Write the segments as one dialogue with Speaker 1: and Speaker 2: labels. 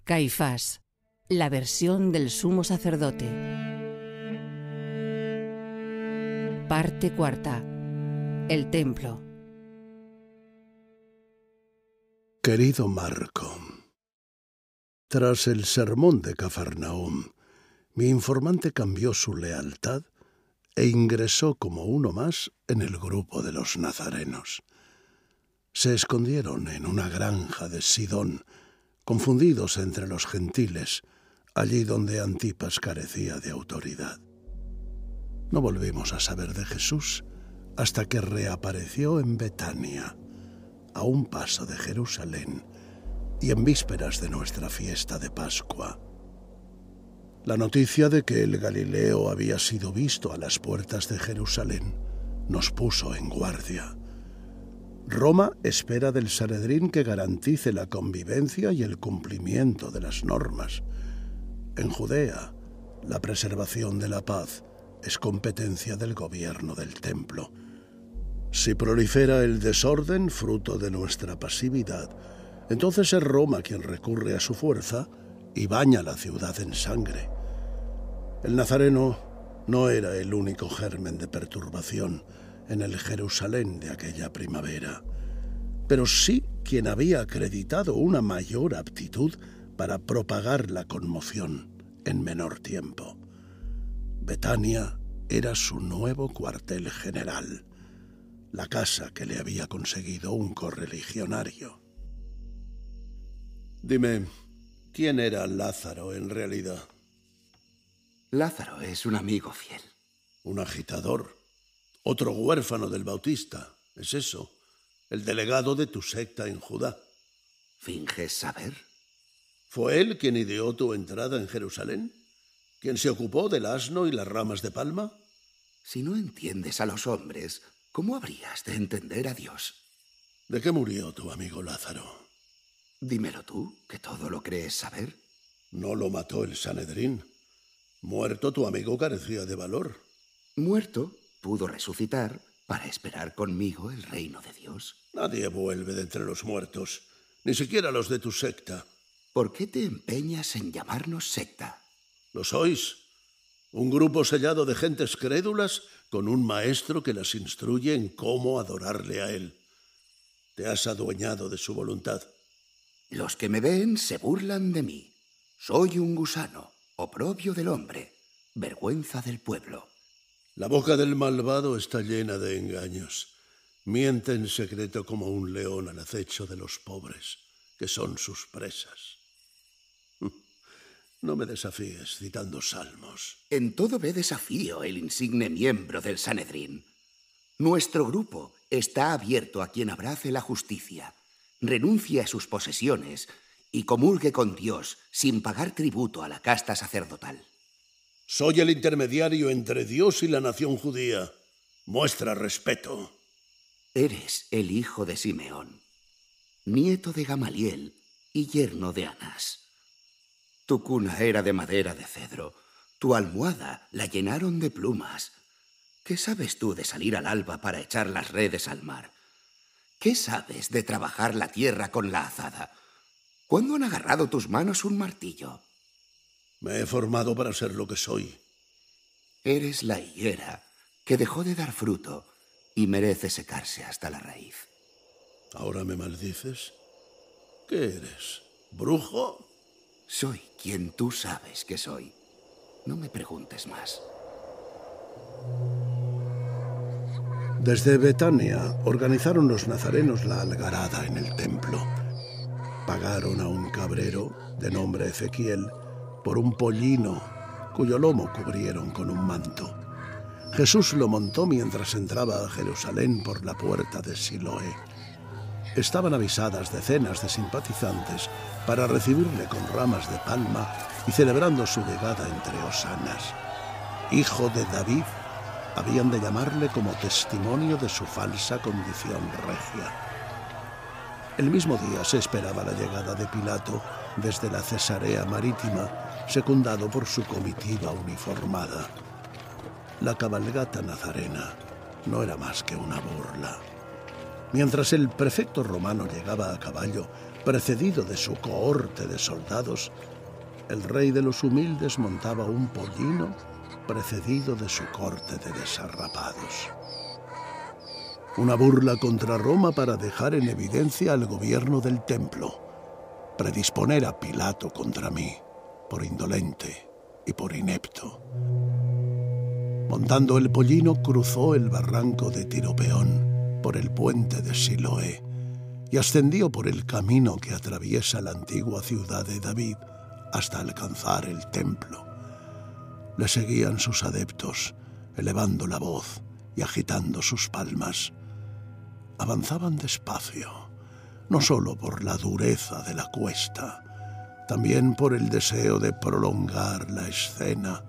Speaker 1: Caifás, la versión del sumo sacerdote. Parte cuarta. El templo.
Speaker 2: Querido Marco, tras el sermón de Cafarnaúm, mi informante cambió su lealtad e ingresó como uno más en el grupo de los nazarenos. Se escondieron en una granja de Sidón, confundidos entre los gentiles, allí donde Antipas carecía de autoridad. No volvimos a saber de Jesús hasta que reapareció en Betania, a un paso de Jerusalén y en vísperas de nuestra fiesta de Pascua. La noticia de que el Galileo había sido visto a las puertas de Jerusalén nos puso en guardia. Roma espera del Sanedrín que garantice la convivencia y el cumplimiento de las normas. En Judea, la preservación de la paz es competencia del gobierno del templo. Si prolifera el desorden, fruto de nuestra pasividad, entonces es Roma quien recurre a su fuerza y baña la ciudad en sangre. El nazareno no era el único germen de perturbación en el Jerusalén de aquella primavera, pero sí quien había acreditado una mayor aptitud para propagar la conmoción en menor tiempo. Betania era su nuevo cuartel general, la casa que le había conseguido un correligionario. Dime, ¿quién era Lázaro en realidad?
Speaker 3: Lázaro es un amigo fiel.
Speaker 2: Un agitador. Otro huérfano del Bautista. ¿Es eso? El delegado de tu secta en Judá.
Speaker 3: ¿Finges saber?
Speaker 2: ¿Fue él quien ideó tu entrada en Jerusalén? ¿Quien se ocupó del asno y las ramas de palma?
Speaker 3: Si no entiendes a los hombres, ¿cómo habrías de entender a Dios?
Speaker 2: ¿De qué murió tu amigo Lázaro?
Speaker 3: Dímelo tú, que todo lo crees saber.
Speaker 2: No lo mató el Sanedrín. Muerto, tu amigo carecía de valor.
Speaker 3: Muerto, pudo resucitar para esperar conmigo el reino de Dios.
Speaker 2: Nadie vuelve de entre los muertos, ni siquiera los de tu secta.
Speaker 3: ¿Por qué te empeñas en llamarnos secta?
Speaker 2: ¿Lo sois? Un grupo sellado de gentes crédulas con un maestro que las instruye en cómo adorarle a él. Te has adueñado de su voluntad.
Speaker 3: Los que me ven se burlan de mí. Soy un gusano, oprobio del hombre, vergüenza del pueblo.
Speaker 2: La boca del malvado está llena de engaños. Miente en secreto como un león al acecho de los pobres, que son sus presas. No me desafíes citando salmos.
Speaker 3: En todo ve desafío el insigne miembro del Sanedrín. Nuestro grupo está abierto a quien abrace la justicia, renuncie a sus posesiones y comulgue con Dios sin pagar tributo a la casta sacerdotal.
Speaker 2: Soy el intermediario entre Dios y la nación judía. Muestra respeto.
Speaker 3: Eres el hijo de Simeón, nieto de Gamaliel y yerno de Anás. Tu cuna era de madera de cedro, tu almohada la llenaron de plumas. ¿Qué sabes tú de salir al alba para echar las redes al mar? ¿Qué sabes de trabajar la tierra con la azada? ¿Cuándo han agarrado tus manos un martillo?
Speaker 2: Me he formado para ser lo que soy.
Speaker 3: Eres la higuera que dejó de dar fruto y merece secarse hasta la raíz.
Speaker 2: ¿Ahora me maldices? ¿Qué eres? ¿Brujo?
Speaker 3: Soy quien tú sabes que soy. No me preguntes más.
Speaker 2: Desde Betania organizaron los nazarenos la algarada en el templo. Pagaron a un cabrero, de nombre Ezequiel, por un pollino, cuyo lomo cubrieron con un manto. Jesús lo montó mientras entraba a Jerusalén por la puerta de Siloé. Estaban avisadas decenas de simpatizantes para recibirle con ramas de palma y celebrando su llegada entre hosanas. Hijo de David, habían de llamarle como testimonio de su falsa condición regia. El mismo día se esperaba la llegada de Pilato desde la Cesarea Marítima, secundado por su comitiva uniformada. La cabalgata nazarena no era más que una burla. Mientras el prefecto romano llegaba a caballo Precedido de su cohorte de soldados, el rey de los humildes montaba un pollino precedido de su corte de desarrapados. Una burla contra Roma para dejar en evidencia al gobierno del templo, predisponer a Pilato contra mí, por indolente y por inepto. Montando el pollino, cruzó el barranco de Tiropeón por el puente de Siloé y ascendió por el camino que atraviesa la antigua ciudad de David hasta alcanzar el templo. Le seguían sus adeptos, elevando la voz y agitando sus palmas. Avanzaban despacio, no solo por la dureza de la cuesta, también por el deseo de prolongar la escena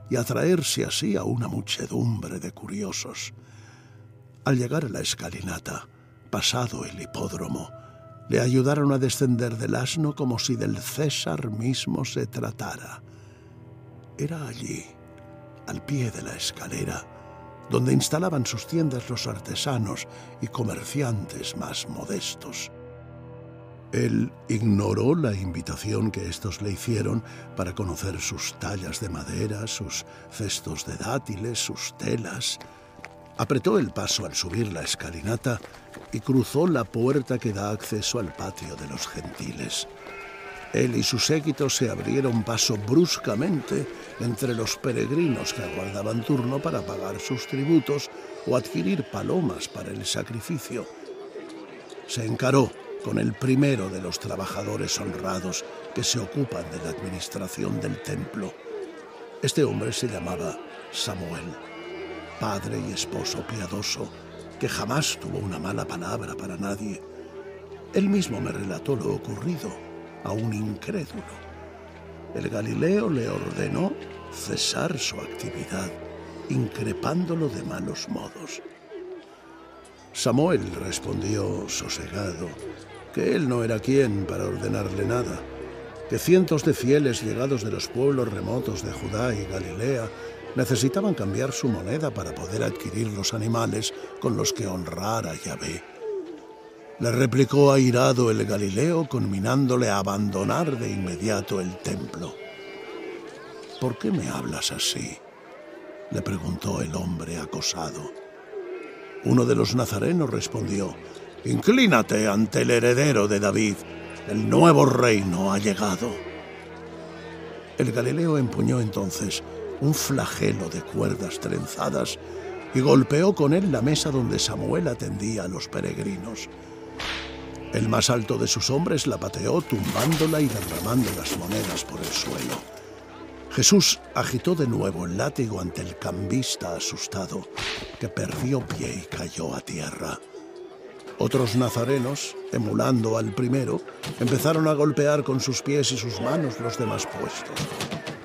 Speaker 2: y atraerse así a una muchedumbre de curiosos. Al llegar a la escalinata, pasado el hipódromo, le ayudaron a descender del asno como si del César mismo se tratara. Era allí, al pie de la escalera, donde instalaban sus tiendas los artesanos y comerciantes más modestos. Él ignoró la invitación que éstos le hicieron para conocer sus tallas de madera, sus cestos de dátiles, sus telas. Apretó el paso al subir la escalinata y cruzó la puerta que da acceso al patio de los gentiles. Él y su séquito se abrieron paso bruscamente entre los peregrinos que aguardaban turno para pagar sus tributos o adquirir palomas para el sacrificio. Se encaró con el primero de los trabajadores honrados que se ocupan de la administración del templo. Este hombre se llamaba Samuel, padre y esposo piadoso, que jamás tuvo una mala palabra para nadie. Él mismo me relató lo ocurrido a un incrédulo. El Galileo le ordenó cesar su actividad, increpándolo de malos modos. Samuel respondió sosegado que él no era quien para ordenarle nada, que cientos de fieles llegados de los pueblos remotos de Judá y Galilea necesitaban cambiar su moneda para poder adquirir los animales con los que honrar a Yahvé. Le replicó airado el Galileo, conminándole a abandonar de inmediato el templo. «¿Por qué me hablas así?», le preguntó el hombre acosado. Uno de los nazarenos respondió: «Inclínate ante el heredero de David, el nuevo reino ha llegado». El Galileo empuñó entonces un flagelo de cuerdas trenzadas y golpeó con él la mesa donde Samuel atendía a los peregrinos. El más alto de sus hombres la pateó, tumbándola y derramando las monedas por el suelo. Jesús agitó de nuevo el látigo ante el cambista asustado, que perdió pie y cayó a tierra. Otros nazarenos, emulando al primero, empezaron a golpear con sus pies y sus manos los demás puestos.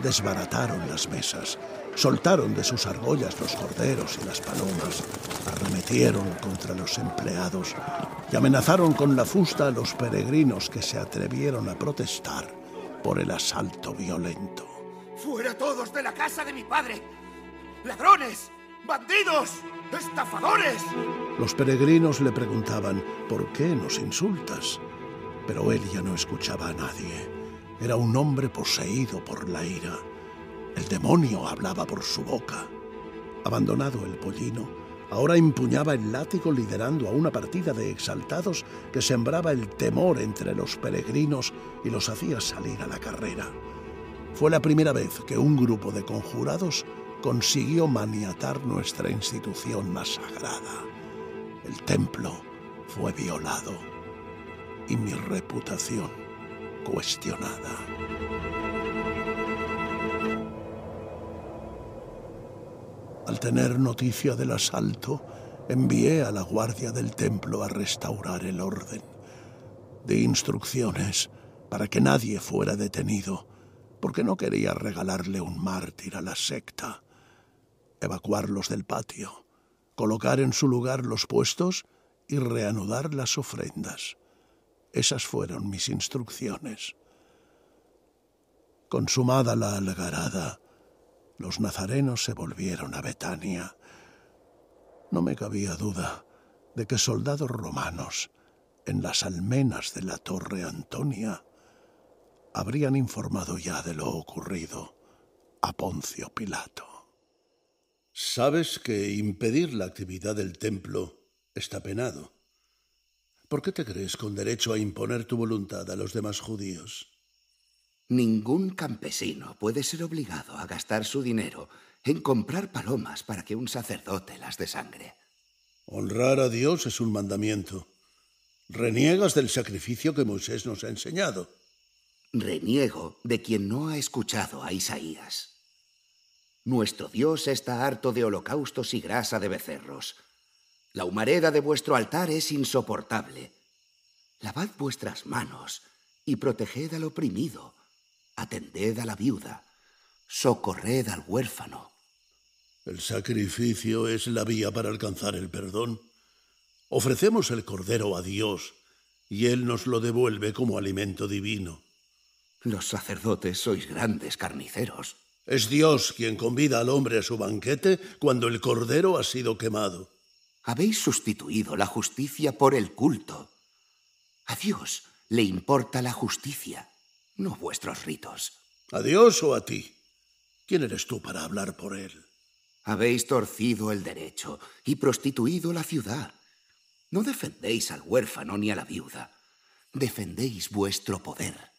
Speaker 2: Desbarataron las mesas, soltaron de sus argollas los corderos y las palomas, arremetieron contra los empleados y amenazaron con la fusta a los peregrinos que se atrevieron a protestar por el asalto violento.
Speaker 4: ¡Fuera todos de la casa de mi padre! ¡Ladrones! ¡Bandidos! ¡Estafadores!
Speaker 2: Los peregrinos le preguntaban: ¿por qué nos insultas? Pero él ya no escuchaba a nadie. Era un hombre poseído por la ira. El demonio hablaba por su boca. Abandonado el pollino, ahora empuñaba el látigo liderando a una partida de exaltados que sembraba el temor entre los peregrinos y los hacía salir a la carrera. Fue la primera vez que un grupo de conjurados consiguió maniatar nuestra institución más sagrada. El templo fue violado y mi reputación cuestionada. Al tener noticia del asalto, envié a la guardia del templo a restaurar el orden. Di instrucciones para que nadie fuera detenido, porque no quería regalarle un mártir a la secta. Evacuarlos del patio, colocar en su lugar los puestos y reanudar las ofrendas. Esas fueron mis instrucciones. Consumada la algarada, los nazarenos se volvieron a Betania. No me cabía duda de que soldados romanos en las almenas de la Torre Antonia, habrían informado ya de lo ocurrido a Poncio Pilato. Sabes que impedir la actividad del templo está penado. ¿Por qué te crees con derecho a imponer tu voluntad a los demás judíos?
Speaker 3: Ningún campesino puede ser obligado a gastar su dinero en comprar palomas para que un sacerdote las desangre.
Speaker 2: Honrar a Dios es un mandamiento. Reniegas del sacrificio que Moisés nos ha enseñado.
Speaker 3: Reniego de quien no ha escuchado a Isaías. Nuestro Dios está harto de holocaustos y grasa de becerros. La humareda de vuestro altar es insoportable. Lavad vuestras manos y proteged al oprimido. Atended a la viuda. Socorred al huérfano.
Speaker 2: El sacrificio es la vía para alcanzar el perdón. Ofrecemos el cordero a Dios y Él nos lo devuelve como alimento divino.
Speaker 3: Los sacerdotes sois grandes carniceros.
Speaker 2: Es Dios quien convida al hombre a su banquete cuando el cordero ha sido quemado.
Speaker 3: Habéis sustituido la justicia por el culto. A Dios le importa la justicia, no vuestros ritos.
Speaker 2: ¿A Dios o a ti? ¿Quién eres tú para hablar por Él?
Speaker 3: Habéis torcido el derecho y prostituido la ciudad. No defendéis al huérfano ni a la viuda. Defendéis vuestro poder.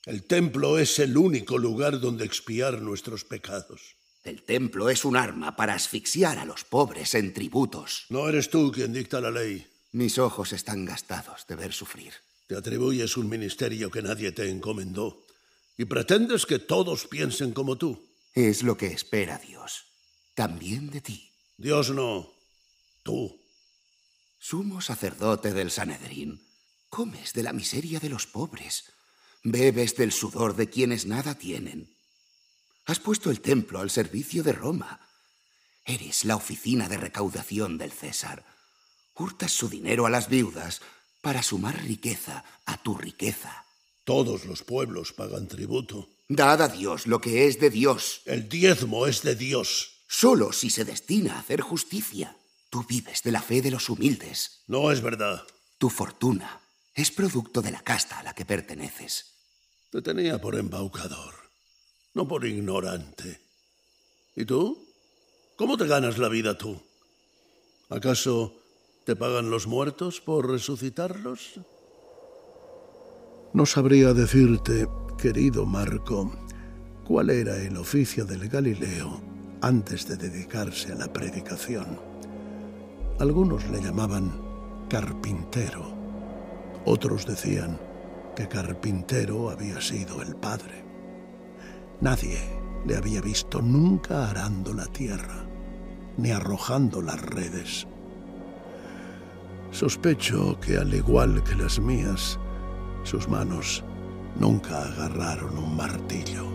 Speaker 2: El templo es el único lugar donde expiar nuestros pecados.
Speaker 3: El templo es un arma para asfixiar a los pobres en tributos.
Speaker 2: No eres tú quien dicta la ley.
Speaker 3: Mis ojos están gastados de ver sufrir.
Speaker 2: Te atribuyes un ministerio que nadie te encomendó y pretendes que todos piensen como tú.
Speaker 3: Es lo que espera Dios. También de ti.
Speaker 2: Dios no. Tú.
Speaker 3: Sumo sacerdote del Sanedrín, comes de la miseria de los pobres. Bebes del sudor de quienes nada tienen. Has puesto el templo al servicio de Roma. Eres la oficina de recaudación del César. Hurtas su dinero a las viudas para sumar riqueza a tu riqueza.
Speaker 2: Todos los pueblos pagan tributo.
Speaker 3: Dad a Dios lo que es de Dios.
Speaker 2: El diezmo es de Dios.
Speaker 3: Solo si se destina a hacer justicia. Tú vives de la fe de los humildes.
Speaker 2: No es verdad.
Speaker 3: Tu fortuna es producto de la casta a la que perteneces.
Speaker 2: Te tenía por embaucador, no por ignorante. ¿Y tú? ¿Cómo te ganas la vida tú? ¿Acaso te pagan los muertos por resucitarlos? No sabría decirte, querido Marco, cuál era el oficio del Galileo antes de dedicarse a la predicación. Algunos le llamaban carpintero, otros decían que carpintero había sido el padre. Nadie le había visto nunca arando la tierra, ni arrojando las redes. Sospecho que, al igual que las mías, sus manos nunca agarraron un martillo.